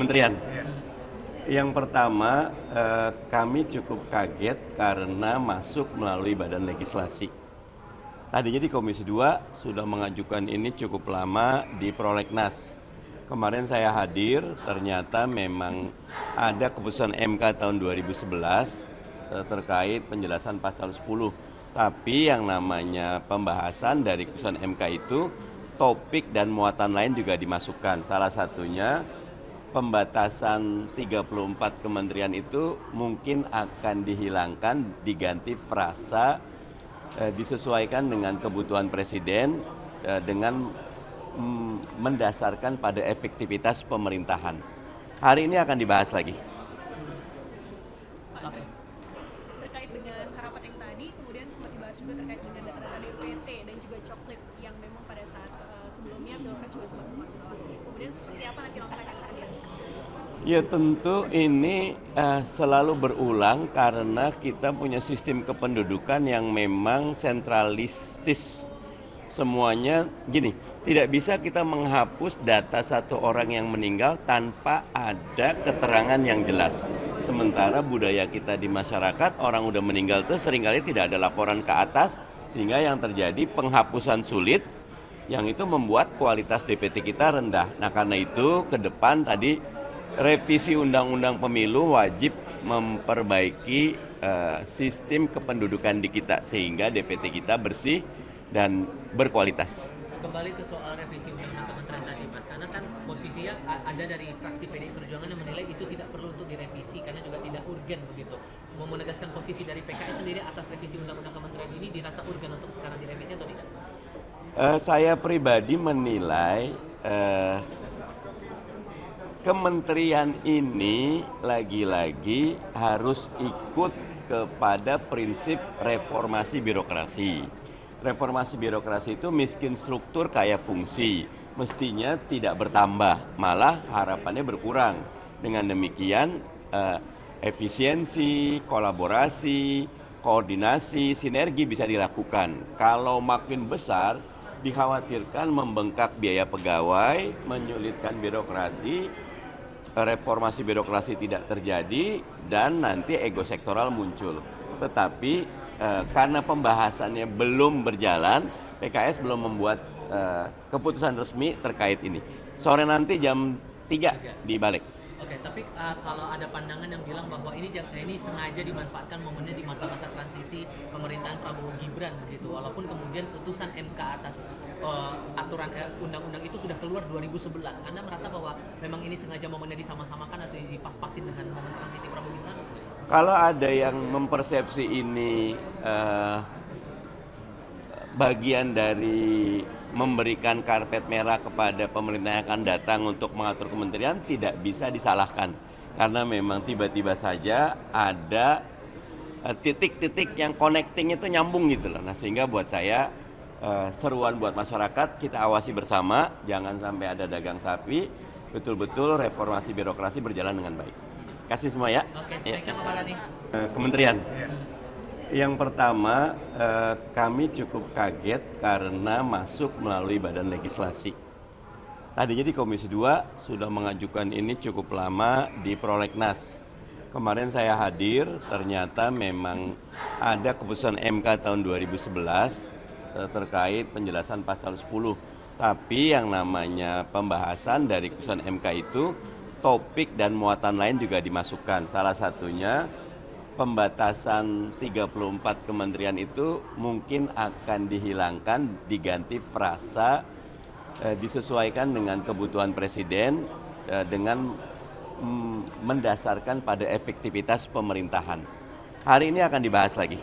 Kementerian. Yang pertama, kami cukup kaget karena masuk melalui badan legislasi. Tadinya di Komisi 2 sudah mengajukan ini cukup lama di Prolegnas. Kemarin saya hadir, ternyata memang ada keputusan MK tahun 2011 terkait penjelasan pasal 10. Tapi yang namanya pembahasan dari keputusan MK itu, topik dan muatan lain juga dimasukkan. Salah satunya pembatasan 34 kementerian itu mungkin akan dihilangkan, diganti frasa disesuaikan dengan kebutuhan presiden dengan mendasarkan pada efektivitas pemerintahan. Hari ini akan dibahas lagi. Terkait dengan harapan yang tadi, kemudian sempat dibahas juga terkait dengan data-data DPT dan juga coklit yang memang pada saat sebelumnya Pilpres juga sempat bermasalah. Kemudian seperti apa nanti langkah yang akan diambil? Ya tentu ini selalu berulang karena kita punya sistem kependudukan yang memang sentralistis. Semuanya gini, tidak bisa kita menghapus data satu orang yang meninggal tanpa ada keterangan yang jelas. Sementara budaya kita di masyarakat, orang udah meninggal itu seringkali tidak ada laporan ke atas, sehingga yang terjadi penghapusan sulit, yang itu membuat kualitas DPT kita rendah. Nah karena itu ke depan tadi revisi Undang-Undang Pemilu wajib memperbaiki sistem kependudukan di kita sehingga DPT kita bersih dan berkualitas. Kembali ke soal revisi Undang-Undang Kementerian tadi, Mas, karena kan posisinya ada dari fraksi PDI Perjuangan yang menilai itu tidak perlu untuk direvisi karena juga tidak urgen begitu. Mau menegaskan posisi dari PKS sendiri atas revisi Undang-Undang Kementerian ini dirasa urgen untuk sekarang direvisi atau tidak? Saya pribadi menilai kementerian ini lagi-lagi harus ikut kepada prinsip reformasi birokrasi. Reformasi birokrasi itu miskin struktur kaya fungsi, mestinya tidak bertambah, malah harapannya berkurang. Dengan demikian efisiensi, kolaborasi, koordinasi, sinergi bisa dilakukan. Kalau makin besar, dikhawatirkan membengkak biaya pegawai, menyulitkan birokrasi, reformasi birokrasi tidak terjadi, dan nanti ego sektoral muncul. Tetapi karena pembahasannya belum berjalan, PKS belum membuat keputusan resmi terkait ini. Sore nanti jam 3 di Balik. Oke, tapi kalau ada pandangan yang bilang bahwa ini sengaja dimanfaatkan momennya di masa-masa transisi pemerintahan Prabowo Gibran begitu, walaupun kemudian putusan MK atas aturan undang-undang itu sudah keluar 2011. Anda merasa bahwa memang ini sengaja momennya disama-samakan atau dipas-pasin dengan momen transisi Prabowo Gibran? Kalau ada yang mempersepsi ini bagian dari memberikan karpet merah kepada pemerintah yang akan datang untuk mengatur kementerian, tidak bisa disalahkan. Karena memang tiba-tiba saja ada titik-titik yang connecting itu nyambung gitu loh. Nah sehingga buat saya seruan buat masyarakat, kita awasi bersama, jangan sampai ada dagang sapi, betul-betul reformasi birokrasi berjalan dengan baik. Kasih semua ya. Oke, baikkan kepada nih. Kementerian. Yang pertama, kami cukup kaget karena masuk melalui badan legislasi. Tadinya di Komisi 2 sudah mengajukan ini cukup lama di Prolegnas. Kemarin saya hadir, ternyata memang ada keputusan MK tahun 2011 terkait penjelasan pasal 10. Tapi yang namanya pembahasan dari keputusan MK itu, topik dan muatan lain juga dimasukkan. Salah satunya pembatasan 34 kementerian itu mungkin akan dihilangkan, diganti frasa disesuaikan dengan kebutuhan presiden dengan mendasarkan pada efektivitas pemerintahan. Hari ini akan dibahas lagi.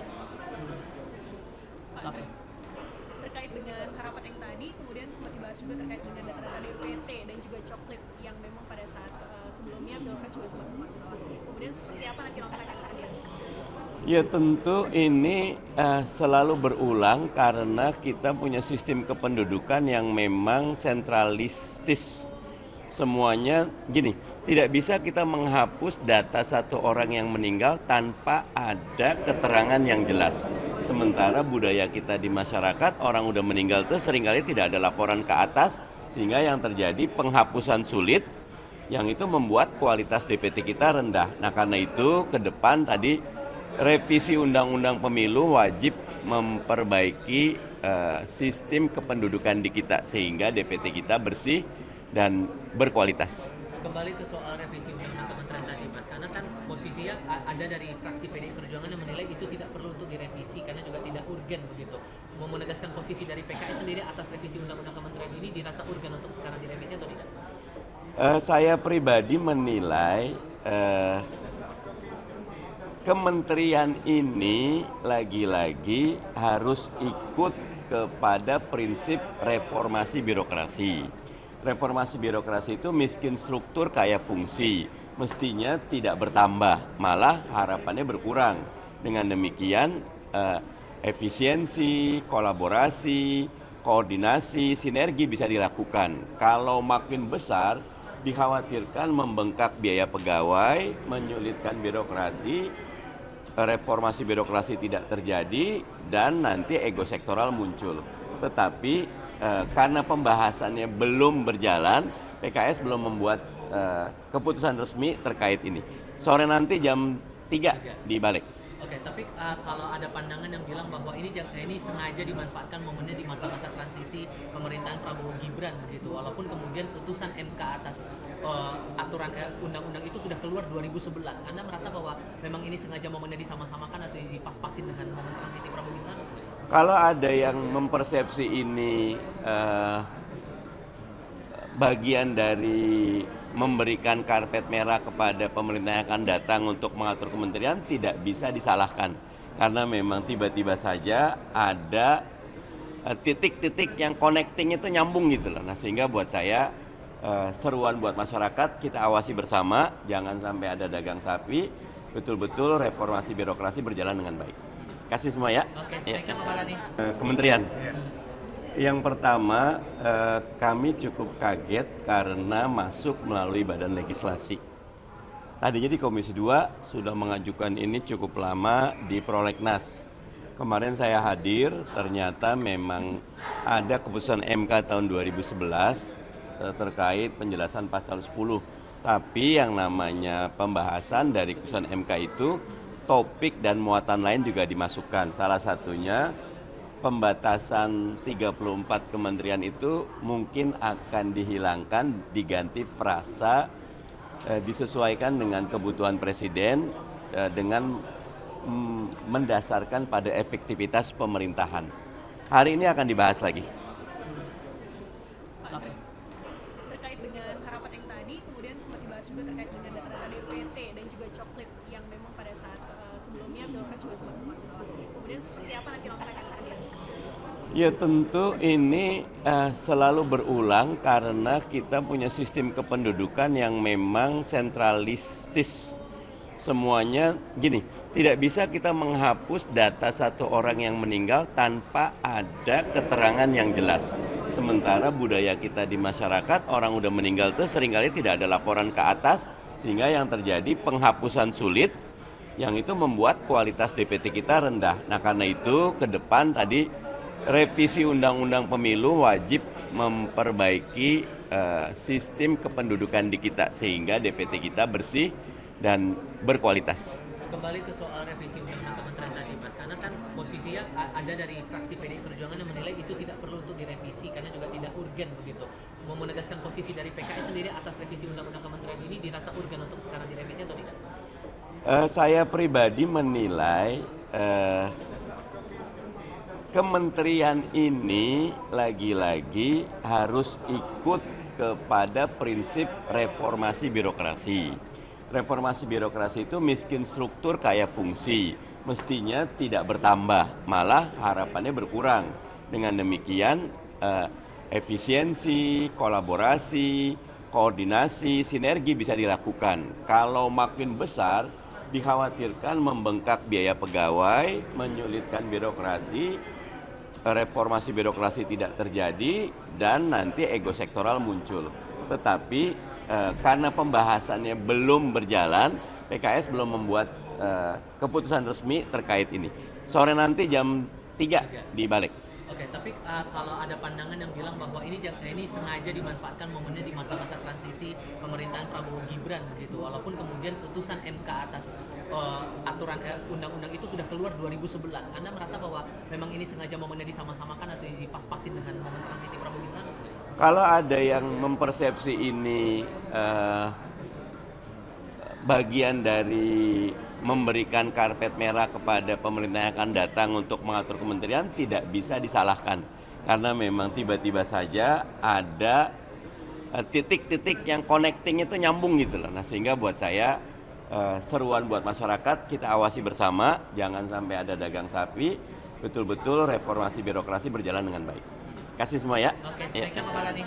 Terkait dengan harapan yang tadi, kemudian sempat dibahas juga terkait dengan data-data DPT dan juga coklit yang memang pada saat sebelumnya Pilpres juga sempat bermasalah. Kemudian seperti apa nanti langkah yang akan diambil? Ya tentu ini selalu berulang karena kita punya sistem kependudukan yang memang sentralistis. Semuanya gini, tidak bisa kita menghapus data satu orang yang meninggal tanpa ada keterangan yang jelas. Sementara budaya kita di masyarakat, orang udah meninggal itu seringkali tidak ada laporan ke atas, sehingga yang terjadi penghapusan sulit, yang itu membuat kualitas DPT kita rendah. Nah karena itu ke depan tadi revisi Undang-Undang Pemilu wajib memperbaiki sistem kependudukan di kita sehingga DPT kita bersih dan berkualitas. Kembali ke soal revisi undang-undang kementerian tadi, Mas, karena kan posisinya ada dari fraksi PDI Perjuangan yang menilai itu tidak perlu untuk direvisi karena juga tidak urgen begitu. Mau menegaskan posisi dari PKS sendiri atas revisi undang-undang kementerian ini dirasa urgen untuk sekarang direvisi atau tidak? Saya pribadi menilai kementerian ini lagi-lagi harus ikut kepada prinsip reformasi birokrasi. Reformasi birokrasi itu miskin struktur kaya fungsi, mestinya tidak bertambah, malah harapannya berkurang. Dengan demikian efisiensi, kolaborasi, koordinasi, sinergi bisa dilakukan. Kalau makin besar, dikhawatirkan membengkak biaya pegawai, menyulitkan birokrasi, reformasi birokrasi tidak terjadi, dan nanti ego sektoral muncul. Tetapi karena pembahasannya belum berjalan, PKS belum membuat keputusan resmi terkait ini. Sore nanti jam 3 di Balik. Oke, tapi kalau ada pandangan yang bilang bahwa ini sengaja dimanfaatkan momennya di masa-masa transisi pemerintahan Prabowo Gibran gitu, walaupun kemudian putusan MK atas aturan undang-undang itu sudah keluar 2011. Anda merasa bahwa memang ini sengaja momennya disama-samakan atau dipas-pasin dengan momen transisi Prabowo Gibran? Kalau ada yang mempersepsi ini bagian dari memberikan karpet merah kepada pemerintah yang akan datang untuk mengatur kementerian, tidak bisa disalahkan. Karena memang tiba-tiba saja ada titik-titik yang connecting itu nyambung gitu loh. Nah sehingga buat saya seruan buat masyarakat, kita awasi bersama, jangan sampai ada dagang sapi, betul-betul reformasi birokrasi berjalan dengan baik. Kasih semua ya. Oke, silakan Pak Mardhani. Kementerian. Yang pertama, kami cukup kaget karena masuk melalui badan legislasi. Tadinya di Komisi 2 sudah mengajukan ini cukup lama di Prolegnas. Kemarin saya hadir, ternyata memang ada keputusan MK tahun 2011 terkait penjelasan pasal 10. Tapi yang namanya pembahasan dari keputusan MK itu, topik dan muatan lain juga dimasukkan. Salah satunya pembatasan 34 kementerian itu mungkin akan dihilangkan, diganti frasa disesuaikan dengan kebutuhan presiden dengan mendasarkan pada efektivitas pemerintahan. Hari ini akan dibahas lagi. Terkait dengan harapan yang tadi, kemudian sempat dibahas juga terkait dengan data-data DPT dan juga coklit yang memang pada saat sebelumnya Pilpres juga sempat bermasalah. Kemudian seperti apa nanti langkah yang akan dilakukan? Ya tentu ini selalu berulang karena kita punya sistem kependudukan yang memang sentralistis. Semuanya gini, tidak bisa kita menghapus data satu orang yang meninggal tanpa ada keterangan yang jelas. Sementara budaya kita di masyarakat, orang udah meninggal itu seringkali tidak ada laporan ke atas, sehingga yang terjadi penghapusan sulit, yang itu membuat kualitas DPT kita rendah. Nah karena itu ke depan tadi revisi Undang-Undang Pemilu wajib memperbaiki sistem kependudukan di kita sehingga DPT kita bersih dan berkualitas. Kembali ke soal revisi undang-undang kementerian tadi, Mas, karena kan posisinya ada dari fraksi PDI Perjuangan yang menilai itu tidak perlu untuk direvisi karena juga tidak urgen begitu. Mau menegaskan posisi dari PKS sendiri atas revisi undang-undang kementerian ini dirasa urgen untuk sekarang direvisi atau tidak? Saya pribadi menilai kementerian ini lagi-lagi harus ikut kepada prinsip reformasi birokrasi. Reformasi birokrasi itu miskin struktur kaya fungsi, mestinya tidak bertambah, malah harapannya berkurang. Dengan demikian efisiensi, kolaborasi, koordinasi, sinergi bisa dilakukan. Kalau makin besar, dikhawatirkan membengkak biaya pegawai, menyulitkan birokrasi, reformasi birokrasi tidak terjadi, dan nanti ego sektoral muncul. Tetapi karena pembahasannya belum berjalan, PKS belum membuat keputusan resmi terkait ini. Sore nanti jam 3 di Balik. Oke, tapi kalau ada pandangan yang bilang bahwa ini sengaja dimanfaatkan momennya di masa-masa transisi pemerintahan Prabowo Gibran gitu, walaupun kemudian putusan MK atas aturan undang-undang itu sudah keluar 2011. Anda merasa bahwa memang ini sengaja momennya disama-samakan atau dipas-pasin dengan momen transisi Prabowo Gibran? Kalau ada yang mempersepsi ini bagian dari memberikan karpet merah kepada pemerintah yang akan datang untuk mengatur kementerian, tidak bisa disalahkan. Karena memang tiba-tiba saja ada titik-titik yang connecting itu nyambung gitu loh. Nah sehingga buat saya seruan buat masyarakat, kita awasi bersama, jangan sampai ada dagang sapi, betul-betul reformasi birokrasi berjalan dengan baik. Kasih semua ya. Oke, Ya. saya Pak Mardhani.